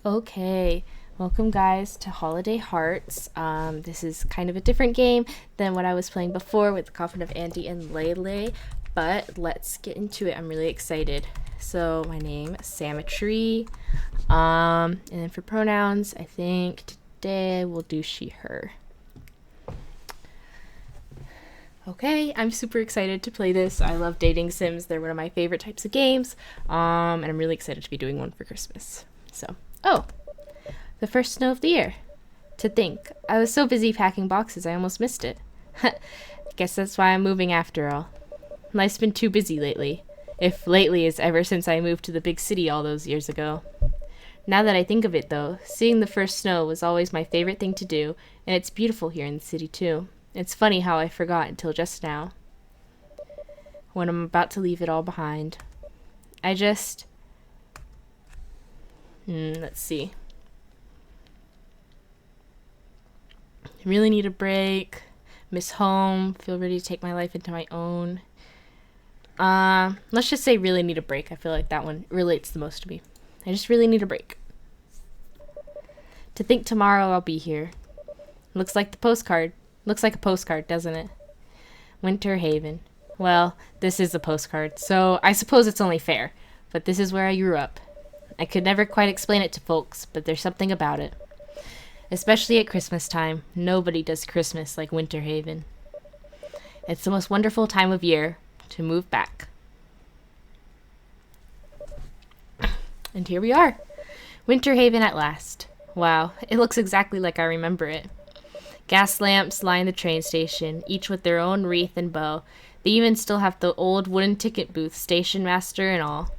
Okay, welcome guys to Holiday Hearts. This is kind of a different game than what I was playing before with the Coffin of Andy and Lele, but let's get into it. I'm really excited. So my name is Sametry, and then for pronouns, I think today we'll do she, her. Okay, I'm super excited to play this. I love dating sims. They're one of my favorite types of games, and I'm really excited to be doing one for Christmas. Oh, the first snow of the year. To think, I was so busy packing boxes I almost missed it. Guess that's why I'm moving after all. Life's been too busy lately. If lately is ever since I moved to the big city all those years ago. Now that I think of it though, seeing the first snow was always my favorite thing to do, and it's beautiful here in the city too. It's funny how I forgot until just now, when I'm about to leave it all behind. Let's see. I really need a break. Miss home. Feel ready to take my life into my own. Let's just say really need a break. I feel like that one relates the most to me. I just really need a break. To think tomorrow I'll be here. Looks like a postcard, doesn't it? Winter Haven. Well, this is a postcard, so I suppose it's only fair. But this is where I grew up. I could never quite explain it to folks, but there's something about it. Especially at Christmas time. Nobody does Christmas like Winter Haven. It's the most wonderful time of year to move back. And here we are. Winter Haven at last. Wow, it looks exactly like I remember it. Gas lamps line the train station, each with their own wreath and bow. They even still have the old wooden ticket booth, station master and all.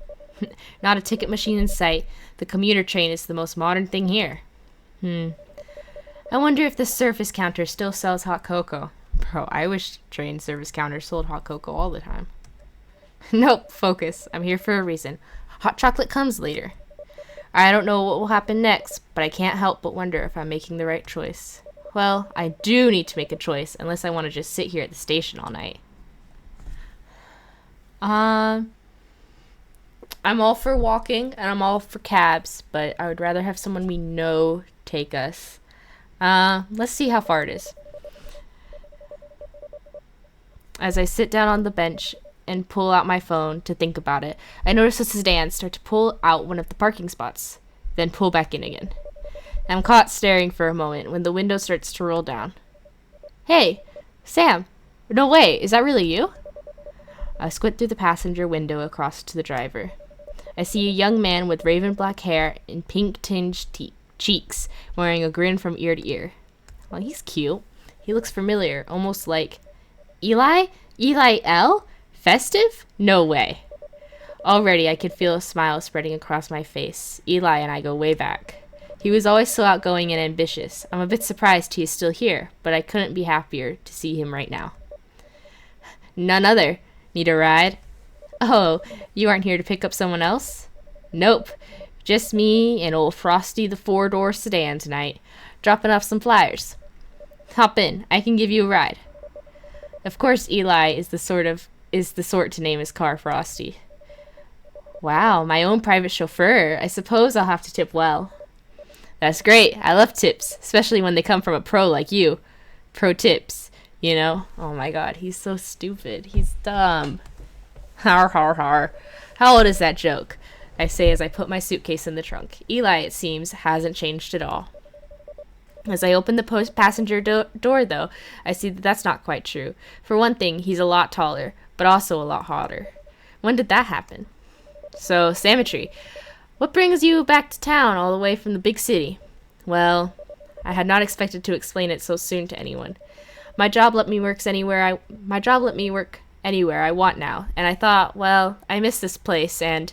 Not a ticket machine in sight. The commuter train is the most modern thing here. I wonder if the service counter still sells hot cocoa. Bro, I wish train service counters sold hot cocoa all the time. Nope, focus. I'm here for a reason. Hot chocolate comes later. I don't know what will happen next, but I can't help but wonder if I'm making the right choice. Well, I do need to make a choice, unless I want to just sit here at the station all night. I'm all for walking, and I'm all for cabs, but I would rather have someone we know take us. Let's see how far it is. As I sit down on the bench and pull out my phone to think about it, I notice a sedan start to pull out one of the parking spots, then pull back in again. I'm caught staring for a moment when the window starts to roll down. Hey, Sam. No way, is that really you? I squint through the passenger window across to the driver. I see a young man with raven black hair and pink-tinged cheeks, wearing a grin from ear to ear. Well, he's cute. He looks familiar, almost like... Eli? Eli L? Festive? No way. Already I could feel a smile spreading across my face. Eli and I go way back. He was always so outgoing and ambitious. I'm a bit surprised he is still here, but I couldn't be happier to see him right now. None other. Need a ride? Oh, you aren't here to pick up someone else? Nope. Just me and old Frosty the four-door sedan tonight. Dropping off some flyers. Hop in. I can give you a ride. Of course Eli is the sort to name his car Frosty. Wow, my own private chauffeur. I suppose I'll have to tip well. That's great. I love tips, especially when they come from a pro like you. Pro tips, you know? Oh my god, he's so stupid. He's dumb. Har har har. How old is that joke? I say as I put my suitcase in the trunk. Eli, it seems, hasn't changed at all. As I open the passenger door, though, I see that that's not quite true. For one thing, he's a lot taller, but also a lot hotter. When did that happen? So, Sametry, what brings you back to town all the way from the big city? Well, I had not expected to explain it so soon to anyone. My job let me work anywhere I want now, and I thought, well, I miss this place, and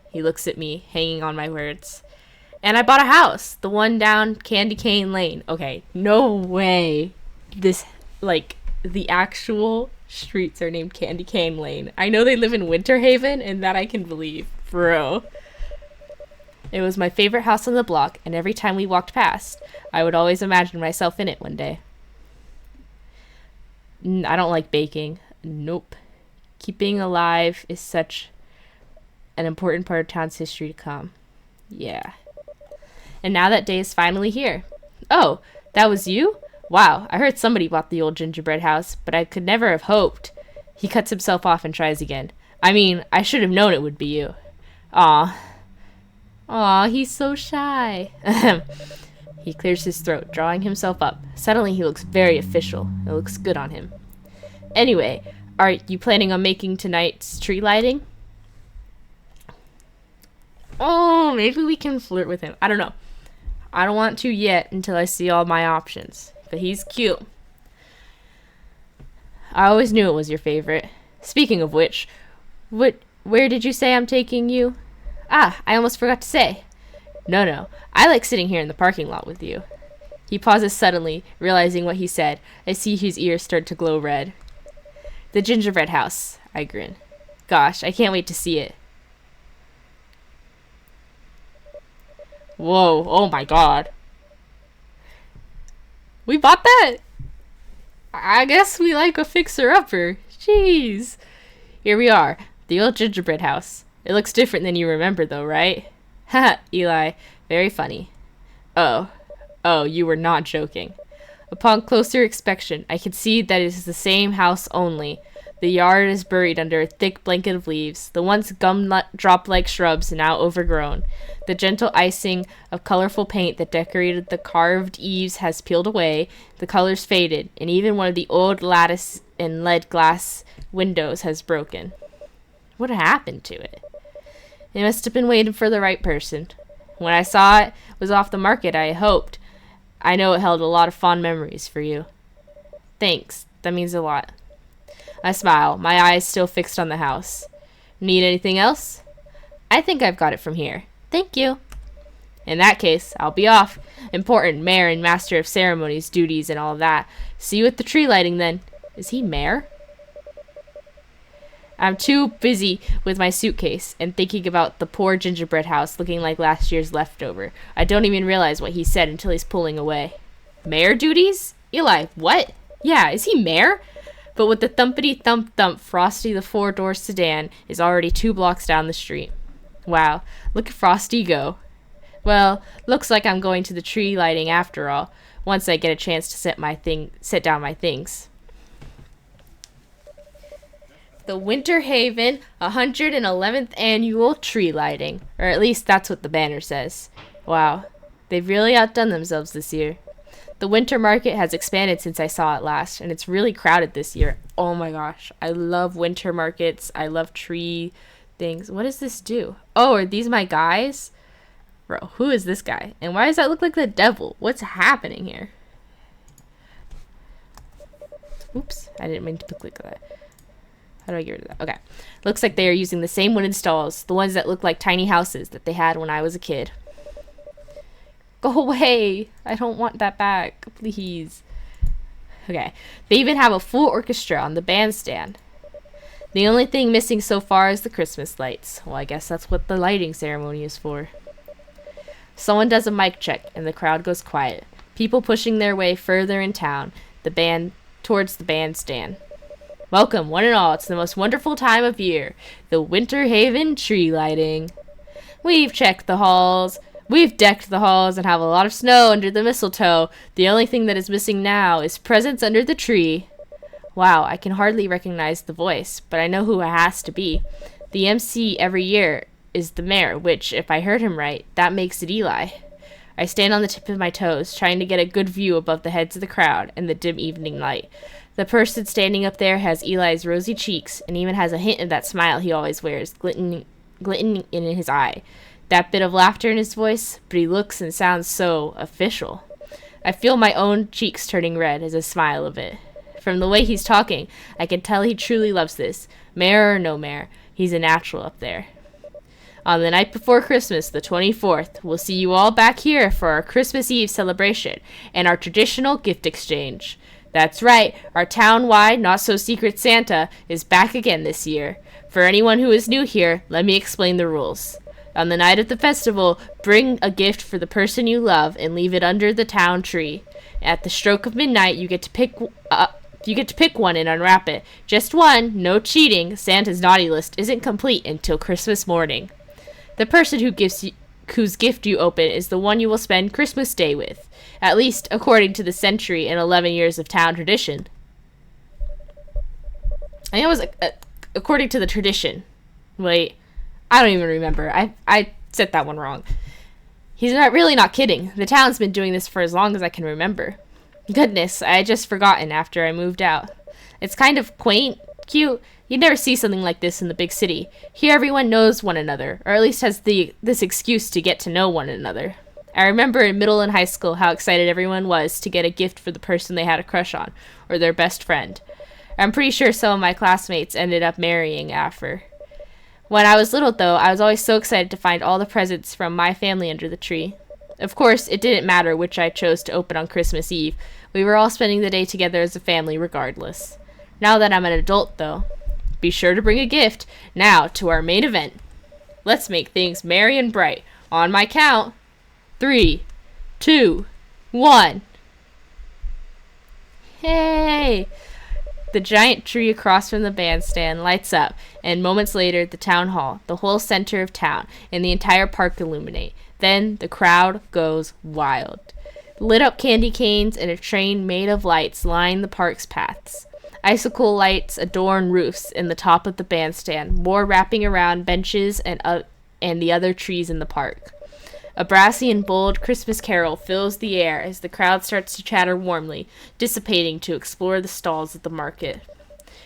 he looks at me, hanging on my words. And I bought a house, the one down Candy Cane Lane. Okay, no way. The actual streets are named Candy Cane Lane. I know they live in Winter Haven, and that I can believe. Bro. It was my favorite house on the block, and every time we walked past, I would always imagine myself in it one day. I don't like baking. Nope. Keeping alive is such an important part of town's history to come. Yeah. and now that day is finally here. Oh, that was you? Wow, I heard somebody bought the old gingerbread house, but I could never have hoped. He cuts himself off and tries again. I mean, I should have known it would be you. Aw. Aw, he's so shy. He clears his throat, drawing himself up. Suddenly he looks very official. It looks good on him. Anyway, are you planning on making tonight's tree lighting? Oh, maybe we can flirt with him. I don't know. I don't want to yet until I see all my options. But he's cute. I always knew it was your favorite. Speaking of which, where did you say I'm taking you? Ah, I almost forgot to say. No. I like sitting here in the parking lot with you. He pauses suddenly, realizing what he said. I see his ears start to glow red. The gingerbread house, I grin. Gosh, I can't wait to see it. Whoa, oh my god. We bought that? I guess we like a fixer-upper. Jeez. Here we are, the old gingerbread house. It looks different than you remember though, right? Haha, Eli, very funny. Oh, you were not joking. Upon closer inspection, I can see that it is the same house only. The yard is buried under a thick blanket of leaves, the once gumdrop-like shrubs now overgrown. The gentle icing of colorful paint that decorated the carved eaves has peeled away, the colors faded, and even one of the old lattice and lead glass windows has broken. What happened to it? It must have been waiting for the right person. When I saw it was off the market, I hoped. I know it held a lot of fond memories for you. Thanks, that means a lot. I smile, my eyes still fixed on the house. Need anything else? I think I've got it from here. Thank you. In that case, I'll be off. Important mayor and master of ceremonies, duties, and all of that. See you at the tree lighting then. Is he mayor? I'm too busy with my suitcase and thinking about the poor gingerbread house looking like last year's leftover. I don't even realize what he said until he's pulling away. Mayor duties? Eli, what? Yeah, is he mayor? But with the thumpity-thump-thump, Frosty the four-door sedan is already 2 blocks down the street. Wow, look at Frosty go. Well, looks like I'm going to the tree lighting after all, once I get a chance to set down my things. The Winter Haven 111th Annual Tree Lighting, or at least that's what the banner says. Wow, they've really outdone themselves this year. The winter market has expanded since I saw it last, and it's really crowded this year. Oh my gosh, I love winter markets. I love tree things. What does this do? Oh, are these my guys? Bro, who is this guy? And why does that look like the devil? What's happening here? Oops, I didn't mean to click that. How do I get rid of that? Okay. Looks like they are using the same wooden stalls, the ones that look like tiny houses that they had when I was a kid. Go away! I don't want that back. Please. Okay. They even have a full orchestra on the bandstand. The only thing missing so far is the Christmas lights. Well, I guess that's what the lighting ceremony is for. Someone does a mic check, and the crowd goes quiet. People pushing their way further in town, towards the bandstand. Welcome, one and all. It's the most wonderful time of year. The Winter Haven tree lighting. We've checked the halls. We've decked the halls and have a lot of snow under the mistletoe. The only thing that is missing now is presents under the tree. Wow, I can hardly recognize the voice, but I know who it has to be. The MC every year is the mayor, which, if I heard him right, that makes it Eli. I stand on the tip of my toes, trying to get a good view above the heads of the crowd and the dim evening light. The person standing up there has Eli's rosy cheeks and even has a hint of that smile he always wears, glinting in his eye. That bit of laughter in his voice, but he looks and sounds so official. I feel my own cheeks turning red as I smile a bit. From the way he's talking, I can tell he truly loves this. Mayor or no mayor, he's a natural up there. On the night before Christmas, the 24th, we'll see you all back here for our Christmas Eve celebration and our traditional gift exchange. That's right, our town-wide not-so-secret Santa is back again this year. For anyone who is new here, let me explain the rules. On the night of the festival, bring a gift for the person you love and leave it under the town tree. At the stroke of midnight, you get to pick one and unwrap it. Just one, no cheating. Santa's naughty list isn't complete until Christmas morning. The person who gives whose gift you open is the one you will spend Christmas Day with, at least according to the century and 11 years of town tradition. I think it was according to the tradition. Wait, I don't even remember. I said that one wrong. He's really not kidding. The town's been doing this for as long as I can remember. Goodness, I had just forgotten after I moved out. It's kind of quaint, cute. You'd never see something like this in the big city. Here everyone knows one another, or at least has this excuse to get to know one another. I remember in middle and high school how excited everyone was to get a gift for the person they had a crush on, or their best friend. I'm pretty sure some of my classmates ended up marrying after. When I was little, though, I was always so excited to find all the presents from my family under the tree. Of course, it didn't matter which I chose to open on Christmas Eve. We were all spending the day together as a family regardless. Now that I'm an adult, though, be sure to bring a gift. Now, to our main event. Let's make things merry and bright. On my count. 3, 2, 1. Hey! The giant tree across from the bandstand lights up, and moments later, the town hall, the whole center of town, and the entire park illuminate. Then the crowd goes wild. Lit up candy canes and a train made of lights line the park's paths. Icicle lights adorn roofs and the top of the bandstand, more wrapping around benches and the other trees in the park. A brassy and bold Christmas carol fills the air as the crowd starts to chatter warmly, dissipating to explore the stalls at the market.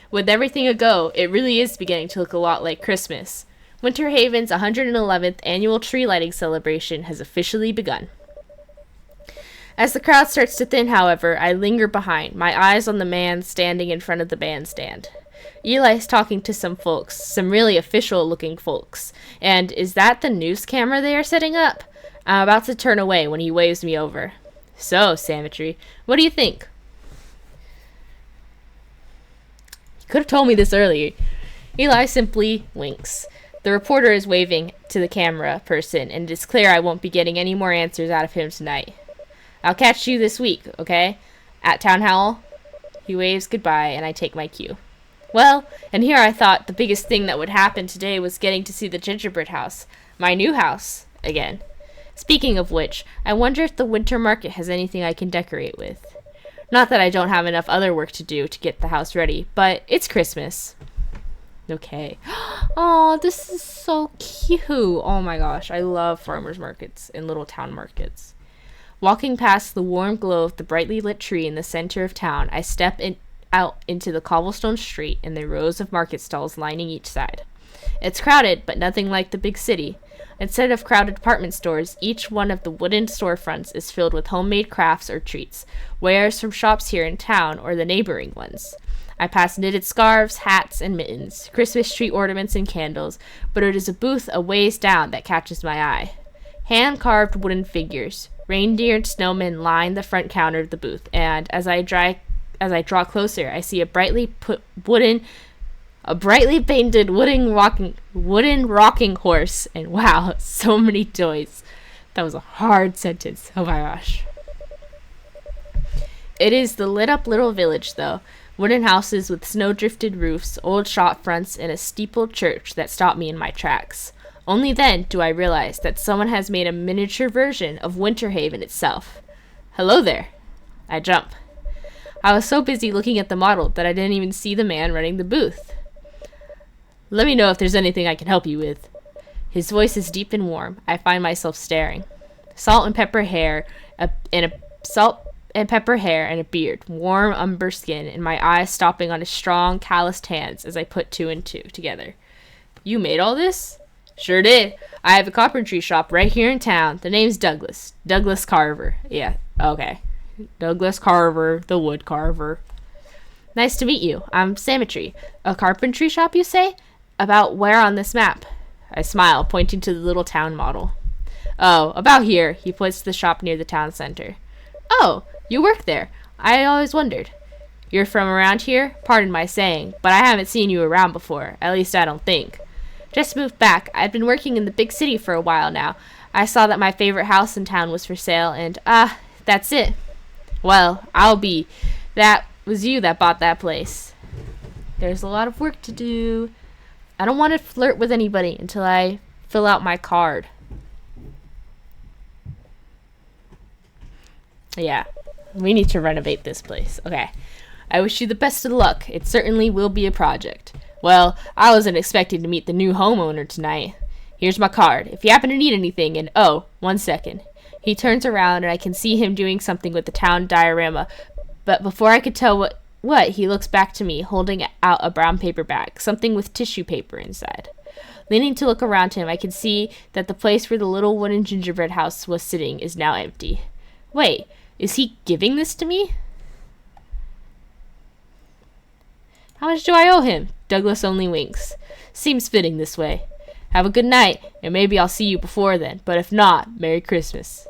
With everything ago, it really is beginning to look a lot like Christmas. Winter Haven's 111th annual tree lighting celebration has officially begun. As the crowd starts to thin, however, I linger behind, my eyes on the man standing in front of the bandstand. Eli's talking to some folks, some really official-looking folks. And is that the news camera they are setting up? I'm about to turn away when he waves me over. So, Sametry, what do you think? You could have told me this earlier. Eli simply winks. The reporter is waving to the camera person, and it is clear I won't be getting any more answers out of him tonight. I'll catch you this week, okay? At Town Hall? He waves goodbye, and I take my cue. Well, and here I thought the biggest thing that would happen today was getting to see the gingerbread house, my new house, again. Speaking of which, I wonder if the winter market has anything I can decorate with. Not that I don't have enough other work to do to get the house ready, but it's Christmas. Okay. Oh, this is so cute. Oh my gosh, I love farmers markets and little town markets. Walking past the warm glow of the brightly lit tree in the center of town, I step out into the cobblestone street and the rows of market stalls lining each side. It's crowded, but nothing like the big city. Instead of crowded department stores, each one of the wooden storefronts is filled with homemade crafts or treats, wares from shops here in town or the neighboring ones. I pass knitted scarves, hats, and mittens, Christmas tree ornaments and candles, but it is a booth a ways down that catches my eye. Hand-carved wooden figures, reindeer and snowmen line the front counter of the booth, and as I draw closer, I see a brightly painted wooden rocking horse, and wow, so many toys. That was a hard sentence. Oh my gosh. It is the lit up little village, though. Wooden houses with snow-drifted roofs, old shop fronts, and a steepled church that stop me in my tracks. Only then do I realize that someone has made a miniature version of Winter Haven itself. Hello there. I jump. I was so busy looking at the model that I didn't even see the man running the booth. Let me know if there's anything I can help you with. His voice is deep and warm. I find myself staring. Salt and pepper hair and a beard, warm umber skin, and my eyes stopping on his strong, calloused hands as I put two and two together. You made all this? Sure did. I have a carpentry shop right here in town. The name's Douglas. Douglas Carver. Yeah, okay. Douglas Carver, the wood carver. Nice to meet you. I'm Sametry. A carpentry shop, you say? About where on this map? I smile, pointing to the little town model. Oh, about here. He points to the shop near the town center. Oh, you work there. I always wondered. You're from around here? Pardon my saying, but I haven't seen you around before. At least I don't think. Just moved back. I've been working in the big city for a while now. I saw that my favorite house in town was for sale, and, that's it. Well, that was you that bought that place. There's a lot of work to do. I don't want to flirt with anybody until I fill out my card. Yeah, we need to renovate this place. Okay. I wish you the best of luck. It certainly will be a project. Well, I wasn't expecting to meet the new homeowner tonight. Here's my card. If you happen to need anything, and oh, 1 second. He turns around and I can see him doing something with the town diorama. But before I could tell what, he looks back to me, holding out a brown paper bag, something with tissue paper inside. Leaning to look around him, I can see that the place where the little wooden gingerbread house was sitting is now empty. Wait, is he giving this to me? How much do I owe him? Douglas only winks. Seems fitting this way. Have a good night, and maybe I'll see you before then, but if not, Merry Christmas.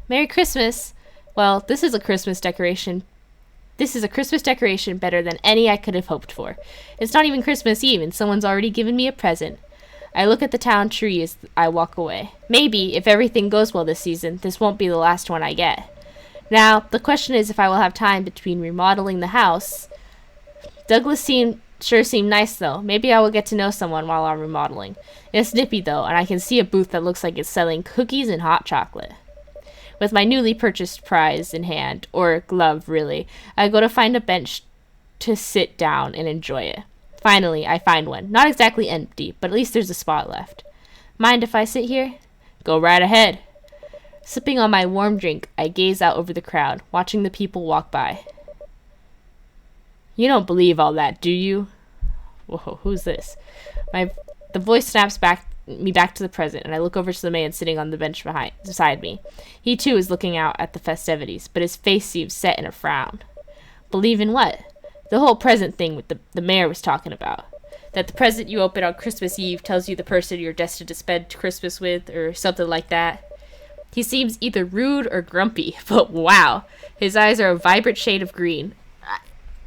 Merry Christmas? Well, this is a Christmas decoration. This is a Christmas decoration better than any I could have hoped for. It's not even Christmas Eve, and someone's already given me a present. I look at the town tree as I walk away. Maybe, if everything goes well this season, this won't be the last one I get. Now, the question is if I will have time between remodeling the house. Douglas sure seemed nice, though. Maybe I will get to know someone while I'm remodeling. It's nippy, though, and I can see a booth that looks like it's selling cookies and hot chocolate. With my newly purchased prize in hand, or glove, really, I go to find a bench to sit down and enjoy it. Finally, I find one. Not exactly empty, but at least there's a spot left. Mind if I sit here? Go right ahead. Sipping on my warm drink, I gaze out over the crowd, watching the people walk by. You don't believe all that, do you? Whoa, who's this? The voice snaps me back to the present, and I look over to the man sitting on the bench beside me. He, too, is looking out at the festivities, but his face seems set in a frown. Believe in what? The whole present thing with the mayor was talking about. That the present you open on Christmas Eve tells you the person you're destined to spend Christmas with, or something like that. He seems either rude or grumpy, but wow. His eyes are a vibrant shade of green.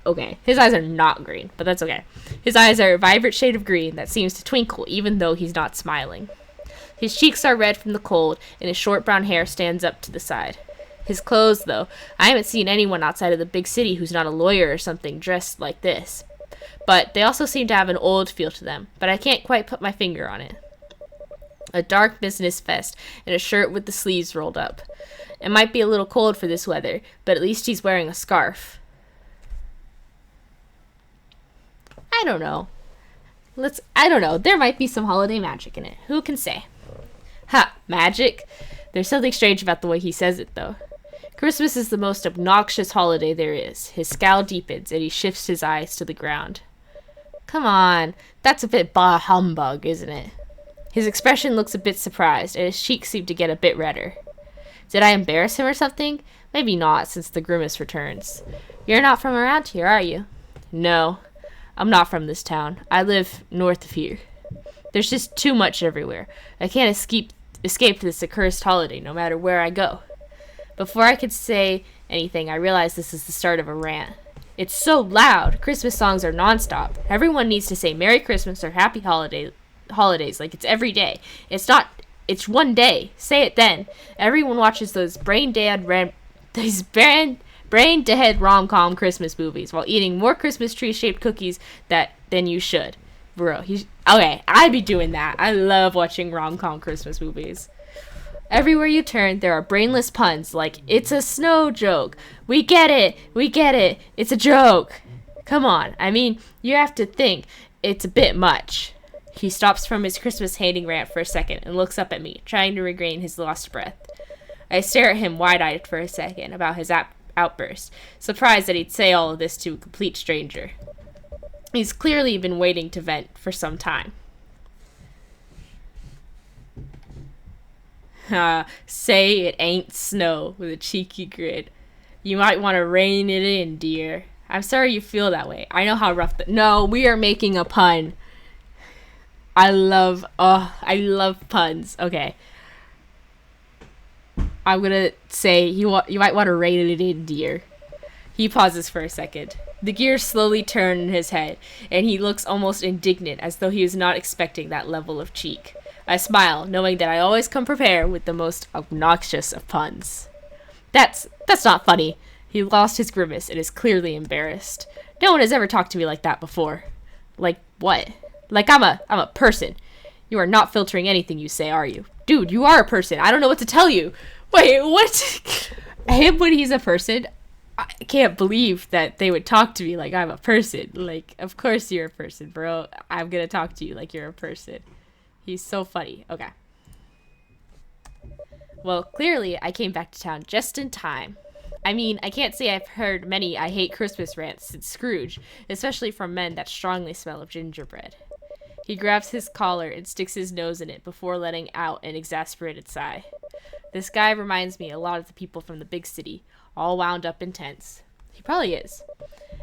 Okay, his eyes are not green, but that's okay. His eyes are a vibrant shade of green that seems to twinkle even though he's not smiling. His cheeks are red from the cold, and his short brown hair stands up to the side. His clothes, though, I haven't seen anyone outside of the big city who's not a lawyer or something dressed like this. But they also seem to have an old feel to them, but I can't quite put my finger on it. A dark business vest and a shirt with the sleeves rolled up. It might be a little cold for this weather, but at least he's wearing a scarf. I don't know. There might be some holiday magic in it. Who can say? Ha, magic? There's something strange about the way he says it, though. Christmas is the most obnoxious holiday there is. His scowl deepens, and he shifts his eyes to the ground. Come on, that's a bit bah humbug, isn't it? His expression looks a bit surprised, and his cheeks seem to get a bit redder. Did I embarrass him or something? Maybe not, since the grimace returns. You're not from around here, are you? No. I'm not from this town. I live north of here. There's just too much everywhere. I can't escape this accursed holiday, no matter where I go. Before I could say anything, I realized this is the start of a rant. It's so loud. Christmas songs are nonstop. Everyone needs to say Merry Christmas or Happy Holidays like it's every day. It's one day. Say it then. Everyone watches those brain-dead rom-com Christmas movies while eating more Christmas tree-shaped cookies than you should. Bro, okay, I'd be doing that. I love watching rom-com Christmas movies. Everywhere you turn, there are brainless puns like, it's a snow joke. We get it. It's a joke. Come on. I mean, you have to think it's a bit much. He stops from his Christmas hating rant for a second and looks up at me, trying to regain his lost breath. I stare at him wide-eyed for a second about his outburst, surprised that he'd say all of this to a complete stranger. He's clearly been waiting to vent for some time. Say it ain't snow, with a cheeky grin. You might want to rein it in, dear. I'm sorry you feel that way. I know how rough No, we are making a pun. I love puns. Okay. I'm gonna say you might want to rein it in, dear. He pauses for a second. The gears slowly turn in his head, and he looks almost indignant, as though he was not expecting that level of cheek. I smile, knowing that I always come prepared with the most obnoxious of puns. That's not funny. He lost his grimace and is clearly embarrassed. No one has ever talked to me like that before. Like what? Like I'm a person. You are not filtering anything you say, are you? Dude, you are a person. I don't know what to tell you. Wait, what? Him when he's a person, I can't believe that they would talk to me like I'm a person. Like, of course you're a person, bro. I'm gonna talk to you like you're a person. He's so funny. Okay. Well, clearly I came back to town just in time. I mean, I can't say I've heard many I hate Christmas rants since Scrooge, especially from men that strongly smell of gingerbread. He grabs his collar and sticks his nose in it before letting out an exasperated sigh. This guy reminds me a lot of the people from the big city, all wound up in tents. He probably is.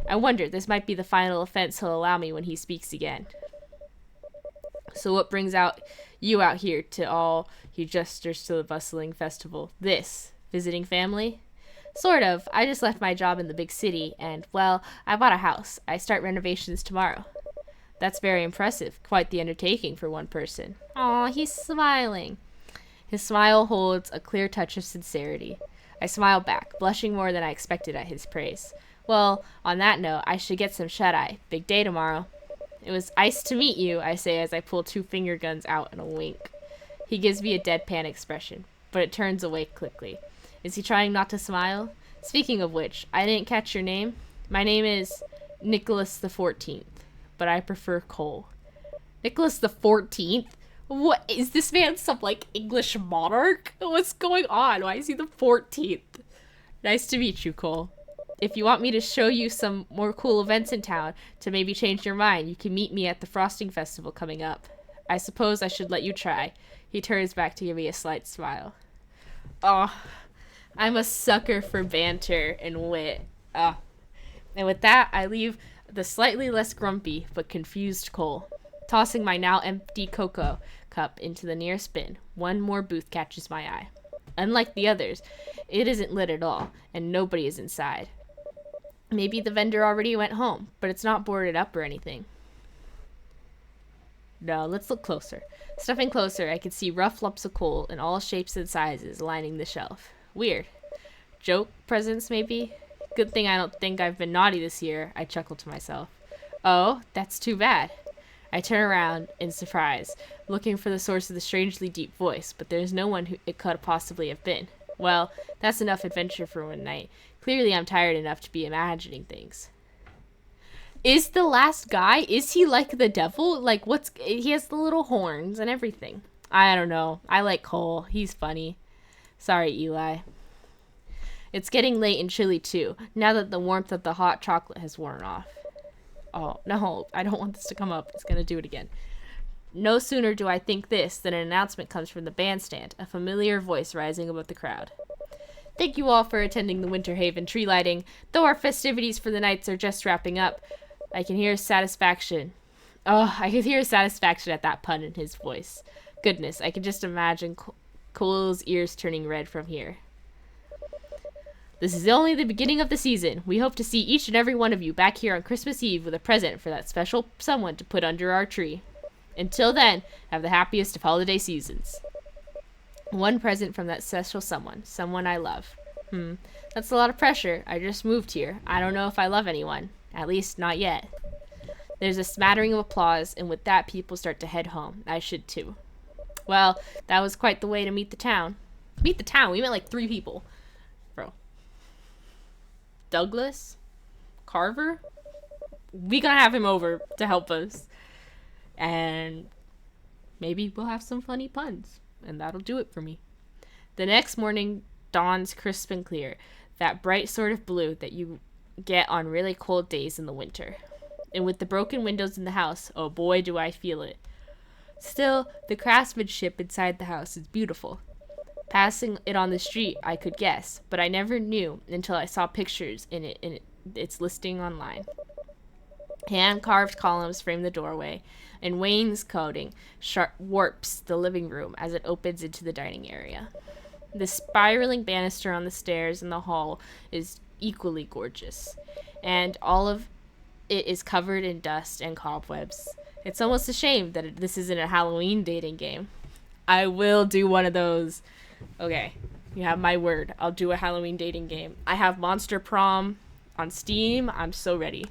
I wonder, this might be the final offense he'll allow me when he speaks again. So what brings you out here to all, he gestures to the bustling festival. This, visiting family? Sort of. I just left my job in the big city, and, well, I bought a house. I start renovations tomorrow. That's very impressive. Quite the undertaking for one person. Aw, he's smiling. His smile holds a clear touch of sincerity. I smile back, blushing more than I expected at his praise. Well, on that note, I should get some shut-eye. Big day tomorrow. It was nice to meet you, I say as I pull 2 finger guns out in a wink. He gives me a deadpan expression, but it turns away quickly. Is he trying not to smile? Speaking of which, I didn't catch your name. My name is Nicholas the 14th, but I prefer Cole. Nicholas the 14th? What, is this man some, like, English monarch? What's going on? Why is he the 14th? Nice to meet you, Cole. If you want me to show you some more cool events in town to maybe change your mind, you can meet me at the Frosting Festival coming up. I suppose I should let you try. He turns back to give me a slight smile. Oh, I'm a sucker for banter and wit. And with that, I leave the slightly less grumpy but confused Cole. Tossing my now empty cocoa cup into the nearest bin, one more booth catches my eye. Unlike the others, it isn't lit at all, and nobody is inside. Maybe the vendor already went home, but it's not boarded up or anything. No, let's look closer. Stepping closer, I can see rough lumps of coal in all shapes and sizes lining the shelf. Weird. Joke presents, maybe? Good thing I don't think I've been naughty this year, I chuckle to myself. Oh, that's too bad. I turn around in surprise, looking for the source of the strangely deep voice, but there's no one who it could possibly have been. Well, that's enough adventure for one night. Clearly I'm tired enough to be imagining things. Is the last guy, is he like the devil? Like, he has the little horns and everything. I don't know. I like Cole. He's funny. Sorry, Eli. It's getting late and chilly too, now that the warmth of the hot chocolate has worn off. Oh, no, I don't want this to come up. It's gonna do it again. No sooner do I think this than an announcement comes from the bandstand, a familiar voice rising above the crowd. Thank you all for attending the Winter Haven tree lighting. Though our festivities for the nights are just wrapping up, I can hear satisfaction. Oh, I can hear satisfaction at that pun in his voice. Goodness, I can just imagine Cole's ears turning red from here. This is only the beginning of the season. We hope to see each and every one of you back here on Christmas Eve with a present for that special someone to put under our tree. Until then, have the happiest of holiday seasons. One present from that special someone I love. That's a lot of pressure. I just moved here. I don't know if I love anyone. At least, not yet. There's a smattering of applause, and with that, people start to head home. I should too. Well, that was quite the way to meet the town. Meet the town? We met like 3 people. Bro. Douglas? Carver? We gonna have him over to help us. And maybe we'll have some funny puns. And that'll do it for me. The next morning dawns crisp and clear. That bright sort of blue that you get on really cold days in the winter. And with the broken windows in the house, oh boy do I feel it. Still, the craftsmanship inside the house is beautiful. Passing it on the street, I could guess, but I never knew until I saw pictures in its listing online. Hand-carved columns frame the doorway, and wainscoting warps the living room as it opens into the dining area. The spiraling banister on the stairs in the hall is equally gorgeous, and all of it is covered in dust and cobwebs. It's almost a shame that this isn't a Halloween dating game. I will do one of those. Okay, you have my word. I'll do a Halloween dating game. I have Monster Prom on Steam. I'm so ready.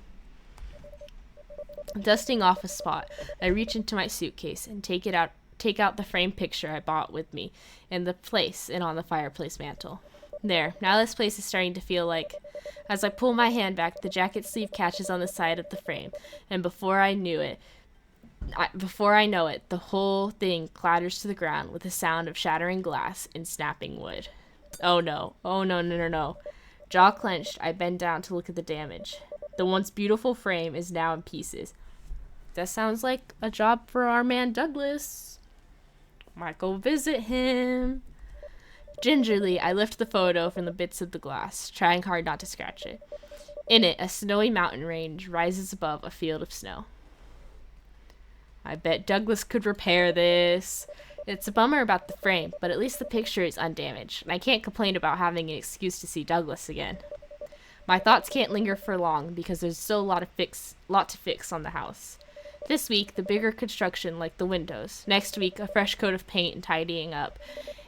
Dusting off a spot, I reach into my suitcase and take out take out the framed picture I bought with me in the place and on the fireplace mantle. There, now this place is starting to feel like... As I pull my hand back, the jacket sleeve catches on the side of the frame, and before I know it, the whole thing clatters to the ground with a sound of shattering glass and snapping wood. Oh no, no. Jaw clenched, I bend down to look at the damage. The once beautiful frame is now in pieces. That sounds like a job for our man Douglas. Might go visit him. Gingerly, I lift the photo from the bits of the glass, trying hard not to scratch it. In it, a snowy mountain range rises above a field of snow. I bet Douglas could repair this. It's a bummer about the frame, but at least the picture is undamaged, and I can't complain about having an excuse to see Douglas again. My thoughts can't linger for long because there's still a lot to fix on the house. This week, the bigger construction like the windows. Next week, a fresh coat of paint and tidying up.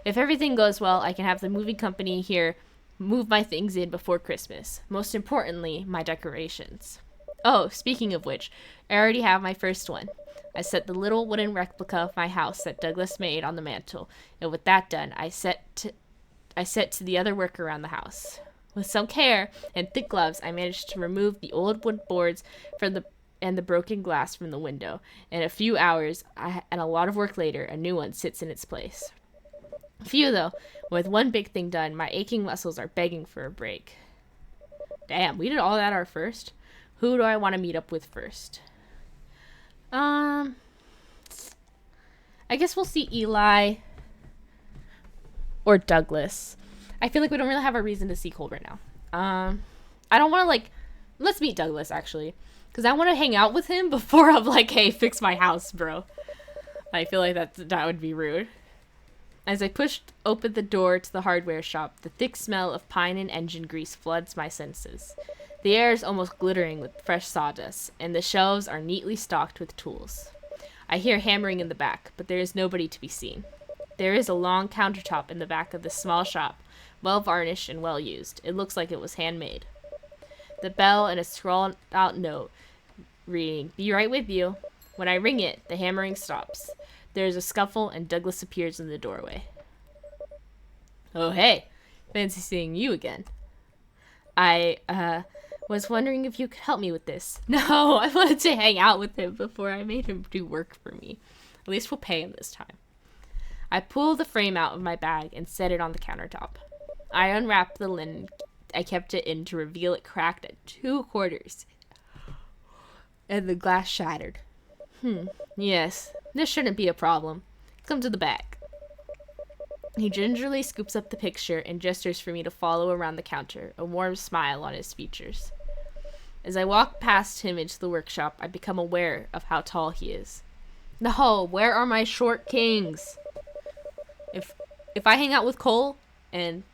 If everything goes well, I can have the moving company here move my things in before Christmas. Most importantly, my decorations. Oh, speaking of which, I already have my first one. I set the little wooden replica of my house that Douglas made on the mantle, and with that done, I set to the other work around the house. With some care and thick gloves, I managed to remove the old wood boards and the broken glass from the window. In a few hours, and a lot of work later, a new one sits in its place. Phew, though. With one big thing done, my aching muscles are begging for a break. Damn, we did all that our first? Who do I want to meet up with first? I guess we'll see Eli or Douglas. I feel like we don't really have a reason to see Cole right now. I don't want to, let's meet Douglas, actually. Because I want to hang out with him before I'm like, hey, fix my house, bro. I feel like that would be rude. As I pushed open the door to the hardware shop, the thick smell of pine and engine grease floods my senses. The air is almost glittering with fresh sawdust, and the shelves are neatly stocked with tools. I hear hammering in the back, but there is nobody to be seen. There is a long countertop in the back of this small shop, well varnished and well used. It looks like it was handmade. The bell and a scrawled out note reading, "Be right with you." When I ring it, the hammering stops. There is a scuffle and Douglas appears in the doorway. Oh, hey. Fancy seeing you again. I was wondering if you could help me with this. No, I wanted to hang out with him before I made him do work for me. At least we'll pay him this time. I pull the frame out of my bag and set it on the countertop. I unwrapped the linen I kept it in to reveal it cracked at 2/4, and the glass shattered. Yes, this shouldn't be a problem. Come to the back. He gingerly scoops up the picture and gestures for me to follow around the counter, a warm smile on his features. As I walk past him into the workshop, I become aware of how tall he is. No, where are my short kings? If I hang out with Cole and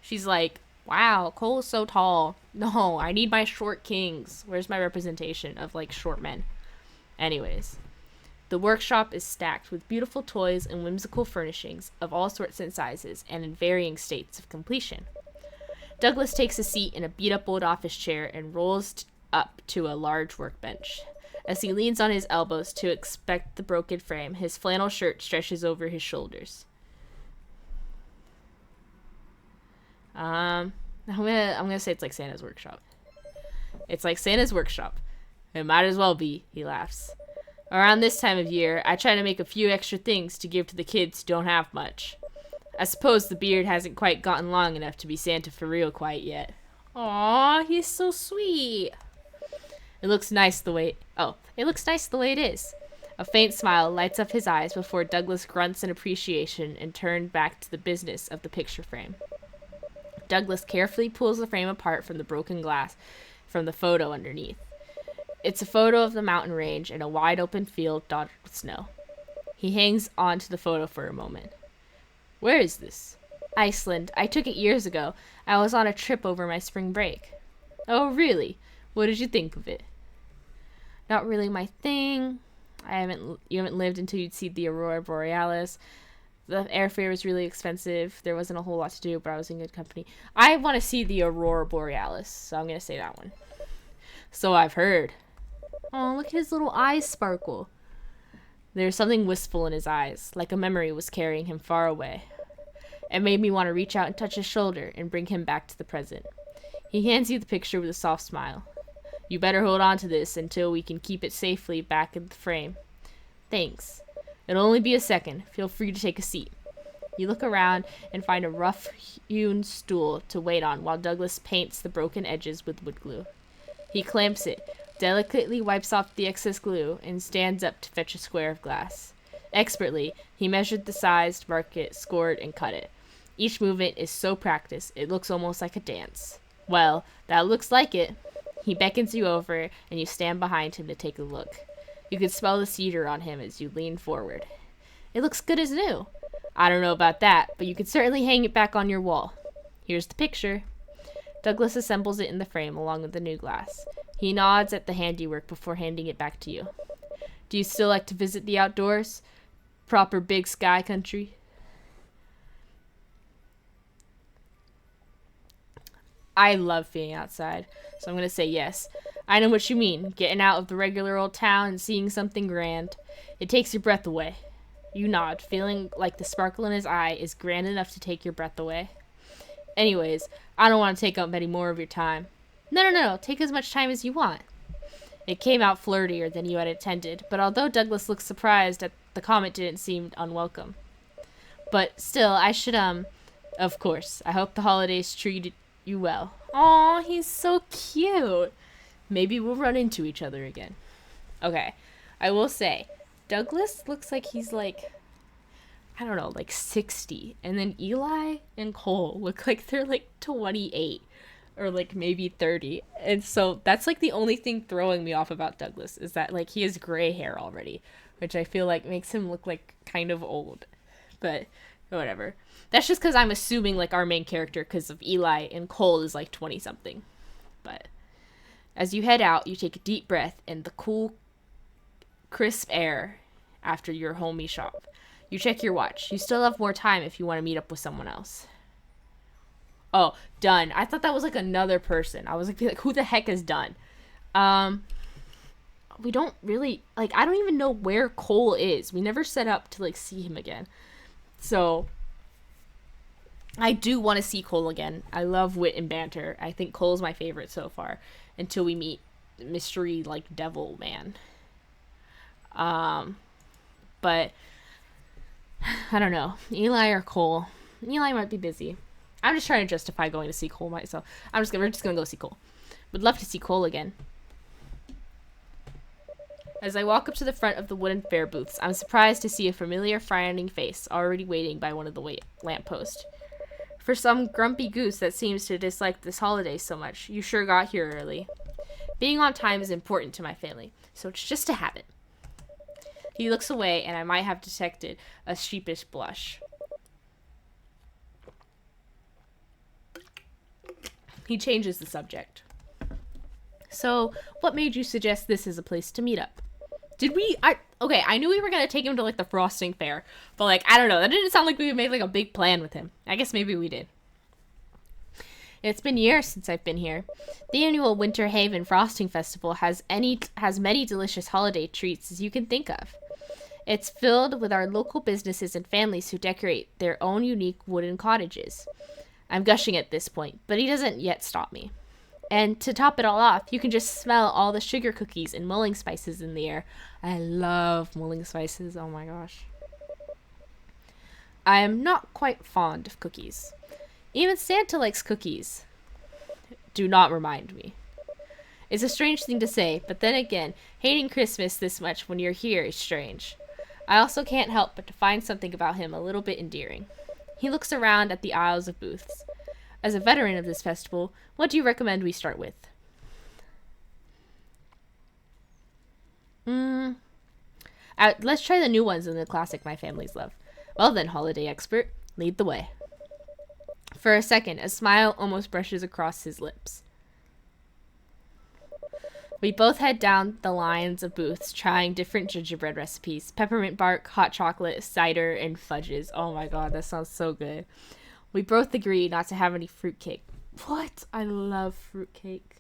she's like, wow, Cole is so tall. No, I need my short kings. Where's my representation of short men? Anyways, the workshop is stacked with beautiful toys and whimsical furnishings of all sorts and sizes and in varying states of completion. Douglas takes a seat in a beat-up old office chair and rolls up to a large workbench. As he leans on his elbows to inspect the broken frame, his flannel shirt stretches over his shoulders. I'm gonna say it's like Santa's workshop. It's like Santa's workshop. It might as well be, he laughs. Around this time of year, I try to make a few extra things to give to the kids who don't have much. I suppose the beard hasn't quite gotten long enough to be Santa for real quite yet. Aw, he's so sweet. It looks nice the way it is. A faint smile lights up his eyes before Douglas grunts in appreciation and turns back to the business of the picture frame. Douglas carefully pulls the frame apart from the broken glass from the photo underneath. It's a photo of the mountain range and a wide open field dotted with snow. He hangs on to the photo for a moment. Where is this? Iceland. I took it years ago. I was on a trip over my spring break. Oh, really? What did you think of it? Not really my thing. You haven't lived until you'd see the Aurora Borealis. The airfare was really expensive. There wasn't a whole lot to do, but I was in good company. I want to see the Aurora Borealis, so I'm going to say that one. So I've heard. Oh, look at his little eyes sparkle. There was something wistful in his eyes, like a memory was carrying him far away. It made me want to reach out and touch his shoulder and bring him back to the present. He hands you the picture with a soft smile. You better hold on to this until we can keep it safely back in the frame. Thanks. It'll only be a second. Feel free to take a seat. You look around and find a rough-hewn stool to wait on while Douglas paints the broken edges with wood glue. He clamps it, delicately wipes off the excess glue, and stands up to fetch a square of glass. Expertly, he measured the size, marked it, scored, and cut it. Each movement is so practiced, it looks almost like a dance. Well, that looks like it. He beckons you over, and you stand behind him to take a look. You can smell the cedar on him as you lean forward. It looks good as new. I don't know about that, but you can certainly hang it back on your wall. Here's the picture. Douglas assembles it in the frame along with the new glass. He nods at the handiwork before handing it back to you. Do you still like to visit the outdoors? Proper big sky country? I love being outside, so I'm going to say yes. I know what you mean, getting out of the regular old town and seeing something grand. It takes your breath away. You nod, feeling like the sparkle in his eye is grand enough to take your breath away. Anyways, I don't want to take up any more of your time. No. Take as much time as you want. It came out flirtier than you had intended, but although Douglas looked surprised, the comment didn't seem unwelcome. But still, I should, of course, I hope the holidays treated you well. Aw, he's so cute. Maybe we'll run into each other again. Okay, I will say, Douglas looks like he's like, I don't know, like 60. And then Eli and Cole look like they're like 28 or like maybe 30. And so that's like the only thing throwing me off about Douglas is that like he has gray hair already, which I feel like makes him look like kind of old. But whatever. That's just because I'm assuming like our main character because of Eli and Cole is like 20 something. But as you head out, you take a deep breath in the cool, crisp air after your homey shop. You check your watch. You still have more time if you want to meet up with someone else. Oh, done. I thought that was like another person. I was like, who the heck is done? We don't really, like, I don't even know where Cole is. We never set up to like see him again. So I do want to see Cole again. I love wit and banter. I think Cole's my favorite so far until we meet mystery like devil man. But I don't know. Eli or Cole. Eli might be busy. I'm just trying to justify going to see Cole myself. We're just gonna go see Cole. Would love to see Cole again. As I walk up to the front of the wooden fair booths, I'm surprised to see a familiar frowning face already waiting by one of the lampposts. For some grumpy goose that seems to dislike this holiday so much, you sure got here early. Being on time is important to my family, so it's just a habit. He looks away, and I might have detected a sheepish blush. He changes the subject. So, what made you suggest this is a place to meet up? I knew we were going to take him to, like, the frosting fair. But, like, I don't know. That didn't sound like we made, like, a big plan with him. I guess maybe we did. It's been years since I've been here. The annual Winter Haven Frosting Festival has many delicious holiday treats as you can think of. It's filled with our local businesses and families who decorate their own unique wooden cottages. I'm gushing at this point, but he doesn't yet stop me. And to top it all off, you can just smell all the sugar cookies and mulling spices in the air. I love mulling spices, oh my gosh. I am not quite fond of cookies. Even Santa likes cookies. Do not remind me. It's a strange thing to say, but then again, hating Christmas this much when you're here is strange. I also can't help but to find something about him a little bit endearing. He looks around at the aisles of booths. As a veteran of this festival, what do you recommend we start with? Let's try the new ones in the classic my families love. Well then, holiday expert, lead the way. For a second, a smile almost brushes across his lips. We both head down the lines of booths, trying different gingerbread recipes. Peppermint bark, hot chocolate, cider, and fudges. Oh my god, that sounds so good. We both agree not to have any fruitcake. What? I love fruitcake.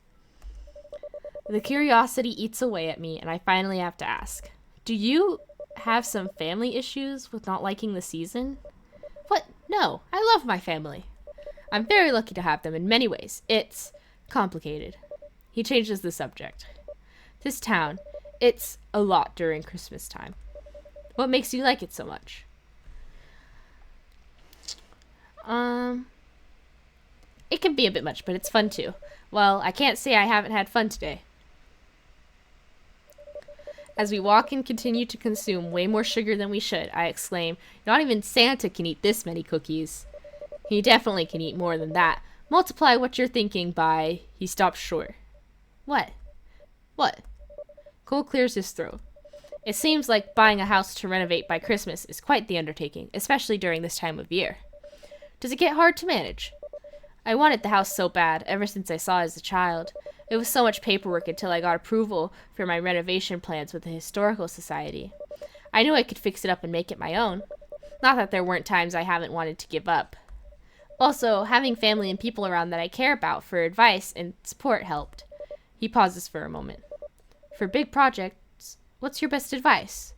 The curiosity eats away at me, and I finally have to ask. Do you have some family issues with not liking the season? What? No, I love my family. I'm very lucky to have them in many ways. It's complicated. He changes the subject. This town, it's a lot during Christmas time. What makes you like it so much? It can be a bit much, but it's fun too. Well, I can't say I haven't had fun today. As we walk and continue to consume way more sugar than we should, I exclaim, not even Santa can eat this many cookies. He definitely can eat more than that. Multiply what you're thinking by... He stops short. What? What? Cole clears his throat. It seems like buying a house to renovate by Christmas is quite the undertaking, especially during this time of year. Does it get hard to manage? I wanted the house so bad, ever since I saw it as a child. It was so much paperwork until I got approval for my renovation plans with the Historical Society. I knew I could fix it up and make it my own. Not that there weren't times I haven't wanted to give up. Also, having family and people around that I care about for advice and support helped. He pauses for a moment. For big projects, what's your best advice?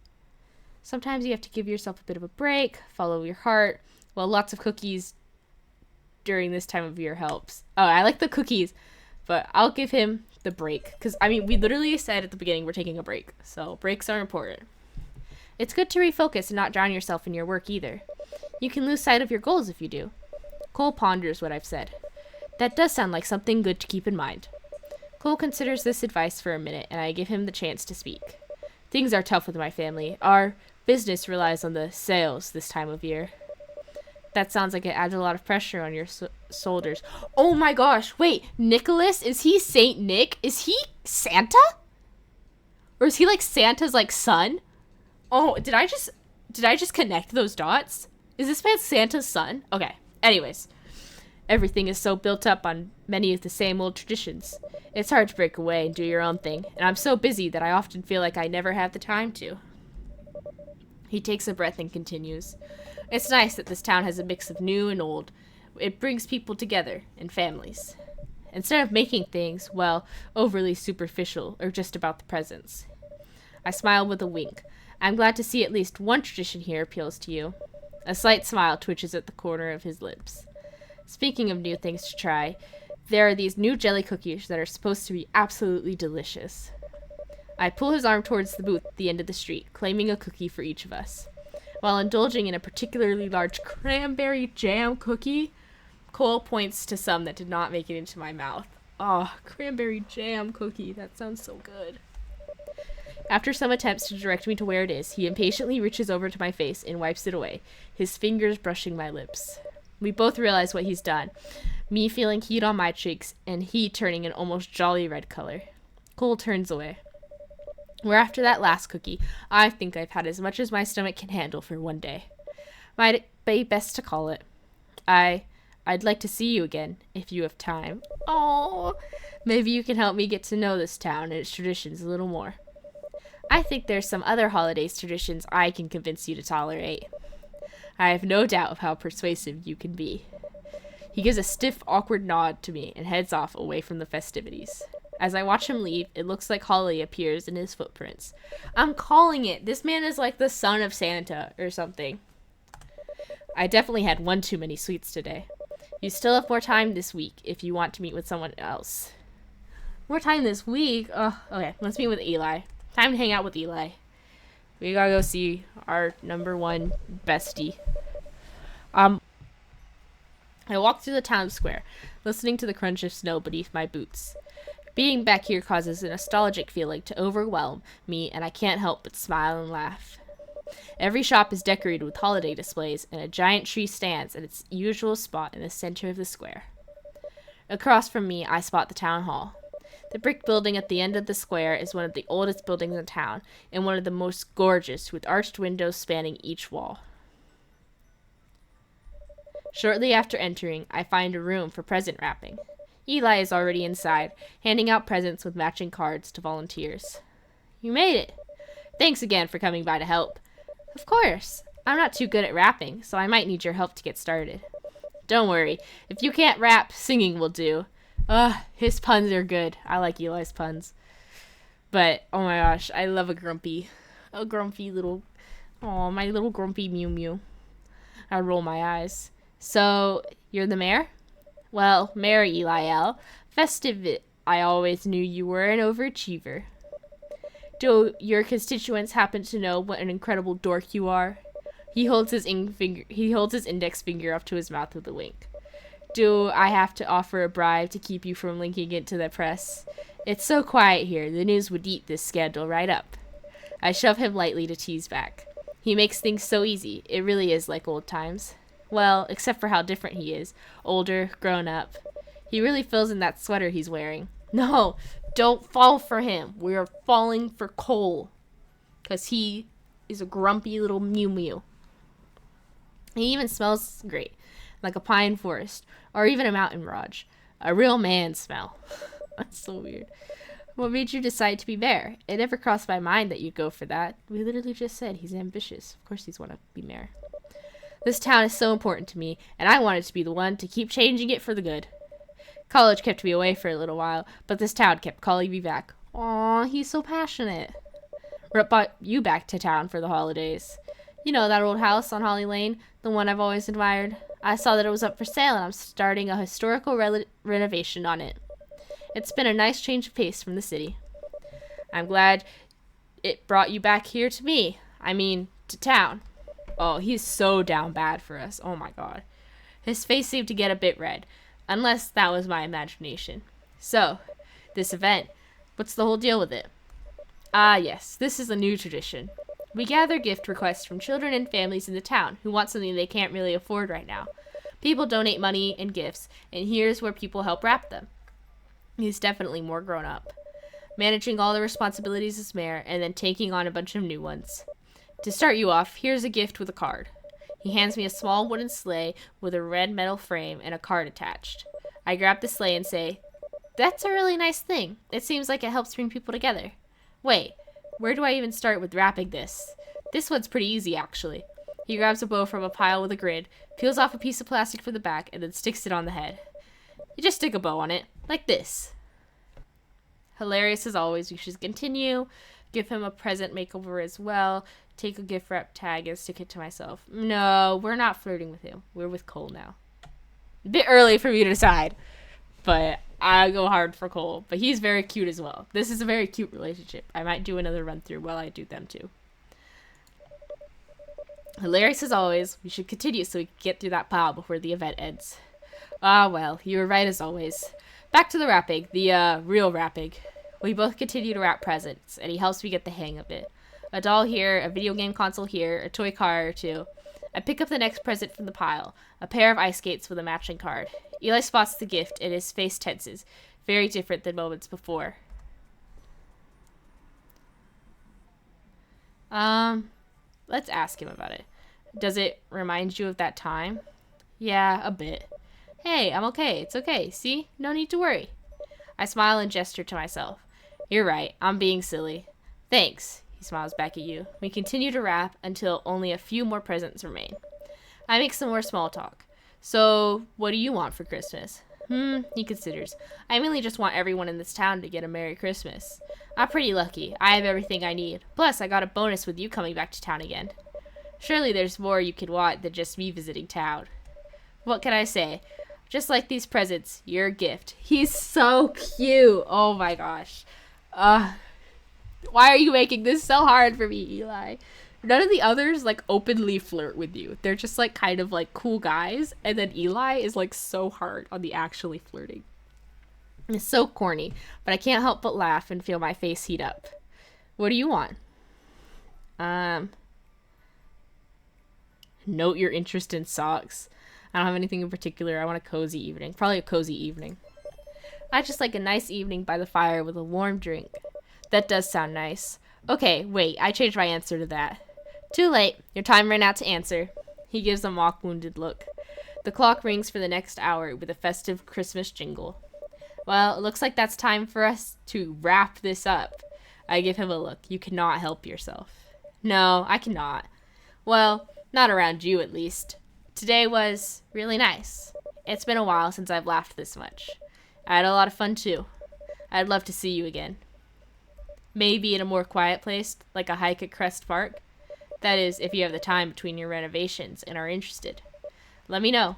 Sometimes you have to give yourself a bit of a break, follow your heart. Well, lots of cookies during this time of year helps. Oh, I like the cookies, but I'll give him the break. Because, I mean, we literally said at the beginning we're taking a break. So breaks are important. It's good to refocus and not drown yourself in your work either. You can lose sight of your goals if you do. Cole ponders what I've said. That does sound like something good to keep in mind. Cole considers this advice for a minute, and I give him the chance to speak. Things are tough with my family. Our business relies on the sales this time of year. That sounds like it adds a lot of pressure on your shoulders. Oh my gosh, wait, Nicholas, is he Saint Nick? Is he Santa? Or is he like Santa's like son? Oh, did I just connect those dots? Is this man Santa's son? Okay, anyways. Everything is so built up on many of the same old traditions. It's hard to break away and do your own thing, and I'm so busy that I often feel like I never have the time to. He takes a breath and continues. It's nice that this town has a mix of new and old. It brings people together and families. Instead of making things, well, overly superficial or just about the presents. I smile with a wink. I'm glad to see at least one tradition here appeals to you. A slight smile twitches at the corner of his lips. Speaking of new things to try, there are these new jelly cookies that are supposed to be absolutely delicious. I pull his arm towards the booth at the end of the street, claiming a cookie for each of us. While indulging in a particularly large cranberry jam cookie, Cole points to some that did not make it into my mouth. Oh, cranberry jam cookie. That sounds so good. After some attempts to direct me to where it is, he impatiently reaches over to my face and wipes it away, his fingers brushing my lips. We both realize what he's done, me feeling heat on my cheeks and he turning an almost jolly red color. Cole turns away. We're after that last cookie. I think I've had as much as my stomach can handle for one day. Might be best to call it. I'd like to see you again, if you have time. Oh, maybe you can help me get to know this town and its traditions a little more. I think there's some other holidays traditions I can convince you to tolerate. I have no doubt of how persuasive you can be. He gives a stiff, awkward nod to me and heads off away from the festivities. As I watch him leave, it looks like Holly appears in his footprints. I'm calling it. This man is like the son of Santa or something. I definitely had one too many sweets today. You still have more time this week if you want to meet with someone else. More time this week? Oh, okay. Let's meet with Eli. Time to hang out with Eli. We gotta go see our number one bestie. I walk through the town square, listening to the crunch of snow beneath my boots. Being back here causes a nostalgic feeling to overwhelm me, and I can't help but smile and laugh. Every shop is decorated with holiday displays, and a giant tree stands at its usual spot in the center of the square. Across from me, I spot the town hall. The brick building at the end of the square is one of the oldest buildings in town, and one of the most gorgeous, with arched windows spanning each wall. Shortly after entering, I find a room for present wrapping. Eli is already inside, handing out presents with matching cards to volunteers. You made it! Thanks again for coming by to help. Of course. I'm not too good at rapping, so I might need your help to get started. Don't worry. If you can't rap, singing will do. His puns are good. I like Eli's puns. But, oh my gosh, I love a grumpy little Oh, my little grumpy Mew Mew. I roll my eyes. So, you're the mayor? Well, Mayor Eli L. Festive, I always knew you were an overachiever. Do your constituents happen to know what an incredible dork you are? He holds his index finger up to his mouth with a wink. Do I have to offer a bribe to keep you from linking it to the press? It's so quiet here, the news would eat this scandal right up. I shove him lightly to tease back. He makes things so easy. It really is like old times. Well, except for how different he is. Older, grown up. He really fills in that sweater he's wearing. No, don't fall for him. We are falling for Cole. Because he is a grumpy little Mew Mew. He even smells great. Like a pine forest. Or even a mountain mirage. A real man smell. That's so weird. What made you decide to be mayor? It never crossed my mind that you'd go for that. We literally just said he's ambitious. Of course he's want to be mayor. This town is so important to me, and I wanted to be the one to keep changing it for the good. College kept me away for a little while, but this town kept calling me back. Aw, he's so passionate. What brought you back to town for the holidays? You know, that old house on Holly Lane, the one I've always admired. I saw that it was up for sale, and I'm starting a historical renovation on it. It's been a nice change of pace from the city. I'm glad it brought you back here to me. I mean, to town. Oh, he's so down bad for us. Oh my god. His face seemed to get a bit red. Unless that was my imagination. So, this event, what's the whole deal with it? Ah, yes, this is a new tradition. We gather gift requests from children and families in the town who want something they can't really afford right now. People donate money and gifts, and here's where people help wrap them. He's definitely more grown up. Managing all the responsibilities as mayor, and then taking on a bunch of new ones. To start you off, here's a gift with a card. He hands me a small wooden sleigh with a red metal frame and a card attached. I grab the sleigh and say, "That's a really nice thing. It seems like it helps bring people together." Wait, where do I even start with wrapping this? This one's pretty easy, actually. He grabs a bow from a pile with a grid, peels off a piece of plastic from the back, and then sticks it on the head. You just stick a bow on it, like this. Hilarious as always, we should continue. Give him a present makeover as well. Take a gift wrap tag and stick it to myself. No, we're not flirting with him. We're with Cole now. A bit early for me to decide, but I go hard for Cole. But he's very cute as well. This is a very cute relationship. I might do another run through while I do them too. Hilarious as always, we should continue so we can get through that pile before the event ends. Ah, well, you were right as always. Back to the wrapping, the real wrapping. We both continue to wrap presents, and he helps me get the hang of it. A doll here, a video game console here, a toy car or two. I pick up the next present from the pile, a pair of ice skates with a matching card. Eli spots the gift, and his face tenses, very different than moments before. Let's ask him about it. Does it remind you of that time? Yeah, a bit. Hey, I'm okay. It's okay. See? No need to worry. I smile and gesture to myself. You're right. I'm being silly. Thanks. He smiles back at you. We continue to wrap until only a few more presents remain. I make some more small talk. So, what do you want for Christmas? He considers. I mainly just want everyone in this town to get a Merry Christmas. I'm pretty lucky. I have everything I need. Plus, I got a bonus with you coming back to town again. Surely there's more you could want than just me visiting town. What can I say? Just like these presents, you're a gift. He's so cute. Oh my gosh. Why are you making this so hard for me, Eli? None of the others, like, openly flirt with you. They're just, like, kind of, like, cool guys. And then Eli is, like, so hard on the actually flirting. It's so corny. But I can't help but laugh and feel my face heat up. What do you want? Note your interest in socks. I don't have anything in particular. I want a cozy evening. Probably a cozy evening. I just like a nice evening by the fire with a warm drink. That does sound nice. Okay, wait. I changed my answer to that. Too late. Your time ran out to answer. He gives a mock-wounded look. The clock rings for the next hour with a festive Christmas jingle. Well, it looks like that's time for us to wrap this up. I give him a look. You cannot help yourself. No, I cannot. Well, not around you at least. Today was really nice. It's been a while since I've laughed this much. I had a lot of fun too. I'd love to see you again. Maybe in a more quiet place, like a hike at Crest Park. That is, if you have the time between your renovations and are interested. Let me know.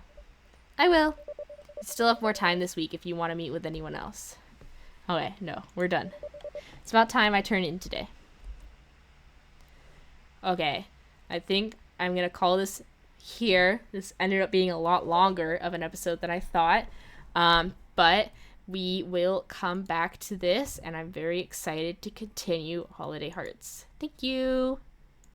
I will. You still have more time this week if you want to meet with anyone else. Okay, no, we're done. It's about time I turn in today. Okay, I think I'm going to call this here. This ended up being a lot longer of an episode than I thought. But we will come back to this, and I'm very excited to continue Holiday Hearts. Thank you.